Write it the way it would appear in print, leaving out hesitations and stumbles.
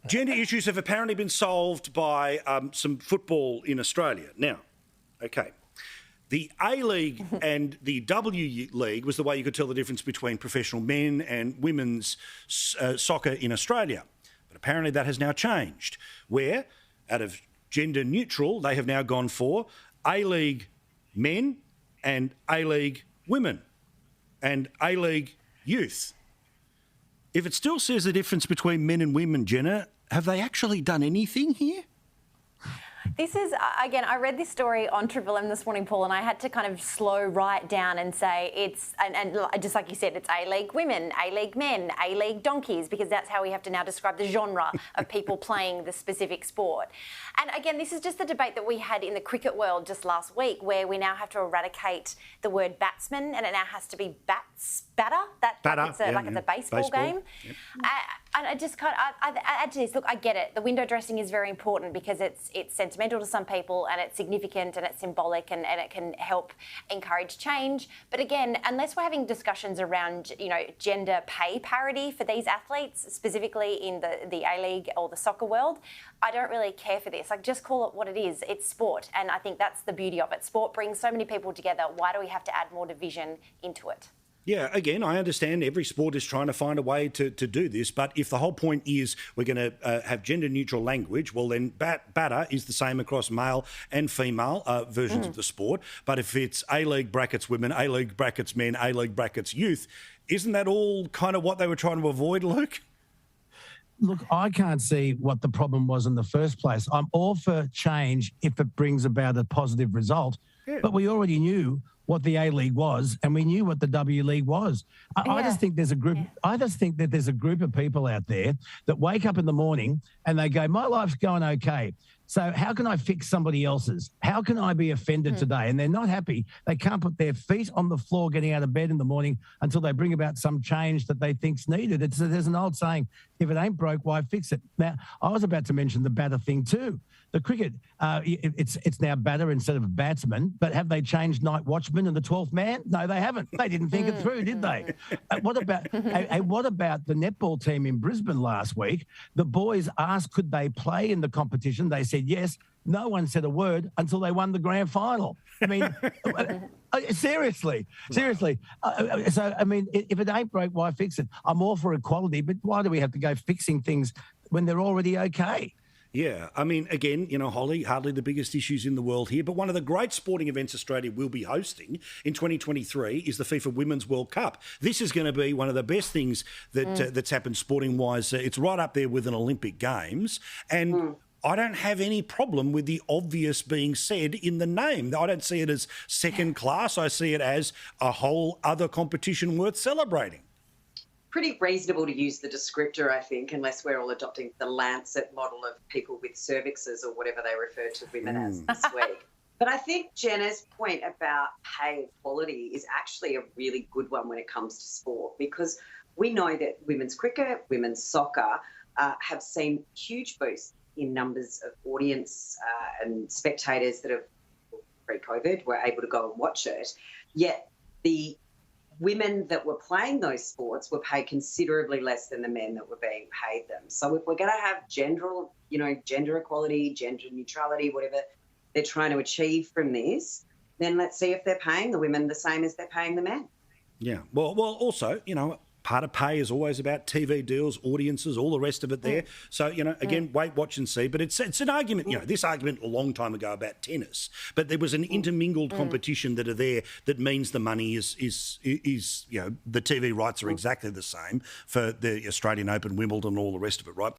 Gender issues have apparently been solved by some football in Australia. Now, okay, the A-League and the W League was the way you could tell the difference between professional men and women's soccer in Australia. But apparently that has now changed, where out of gender neutral, they have now gone for A-League men and A-League women and A-League youth. If it still says the difference between men and women, Jenna, have they actually done anything here? This is, again, I read this story on Triple M this morning, Paul, and I had to kind of slow right down and say it's, and just like you said, it's A-League women, A-League men, A-League donkeys, because that's how we have to now describe the genre of people playing the specific sport. And again, this is just the debate that we had in the cricket world just last week, where we now have to eradicate the word batsman, and it now has to be batter. It's a baseball game. Yep. And I just kind of, I add to this, look, I get it. The window dressing is very important because it's sentimental to some people and it's significant and it's symbolic and it can help encourage change. But again, unless we're having discussions around, gender pay parity for these athletes, specifically in the A-League or the soccer world, I don't really care for this. Like, just call it what it is. It's sport. And I think that's the beauty of it. Sport brings so many people together. Why do we have to add more division into it? Yeah, again, I understand every sport is trying to find a way to do this, but if the whole point is we're going to have gender-neutral language, well, then batter is the same across male and female versions of the sport. But if it's A-League brackets women, A-League brackets men, A-League brackets youth, isn't that all kind of what they were trying to avoid, Luke? Look, I can't see what the problem was in the first place. I'm all for change if it brings about a positive result, but we already knew what the A-League was, and we knew what the W League was. I just think there's a group. I just think that there's a group of people out there that wake up in the morning and they go, "My life's going okay. So how can I fix somebody else's? How can I be offended today?" And they're not happy. They can't put their feet on the floor getting out of bed in the morning until they bring about some change that they think's needed. There's an old saying, if it ain't broke, why fix it? Now, I was about to mention the batter thing too. The cricket, it's now batter instead of batsman, but have they changed night watchman and the 12th man? No, they haven't. They didn't think it through, did they? What about the netball team in Brisbane last week? The boys asked could they play in the competition. They said yes. No one said a word until they won the grand final. I mean, seriously. So, I mean, if it ain't broke, why fix it? I'm all for equality, but why do we have to go fixing things when they're already okay? Yeah, I mean, again, Holly, hardly the biggest issues in the world here, but one of the great sporting events Australia will be hosting in 2023 is the FIFA Women's World Cup. This is going to be one of the best things that's happened sporting-wise. It's right up there with an Olympic Games, and I don't have any problem with the obvious being said in the name. I don't see it as second class. I see it as a whole other competition worth celebrating. Pretty reasonable to use the descriptor, I think, unless we're all adopting the Lancet model of people with cervixes or whatever they refer to women as this week. But I think Jenna's point about pay equality is actually a really good one when it comes to sport, because we know that women's cricket, women's soccer have seen huge boosts in numbers of audience and spectators that have, pre-COVID, were able to go and watch it. Yet the women that were playing those sports were paid considerably less than the men that were being paid them. So if we're going to have gender equality, gender neutrality, whatever they're trying to achieve from this, then let's see if they're paying the women the same as they're paying the men. Yeah. Well, also, part of pay is always about TV deals, audiences, all the rest of it there. So, again, wait, watch and see. But it's an argument, this argument a long time ago about tennis, but there was an intermingled competition that are there that means the money is the TV rights are exactly the same for the Australian Open, Wimbledon, all the rest of it, right?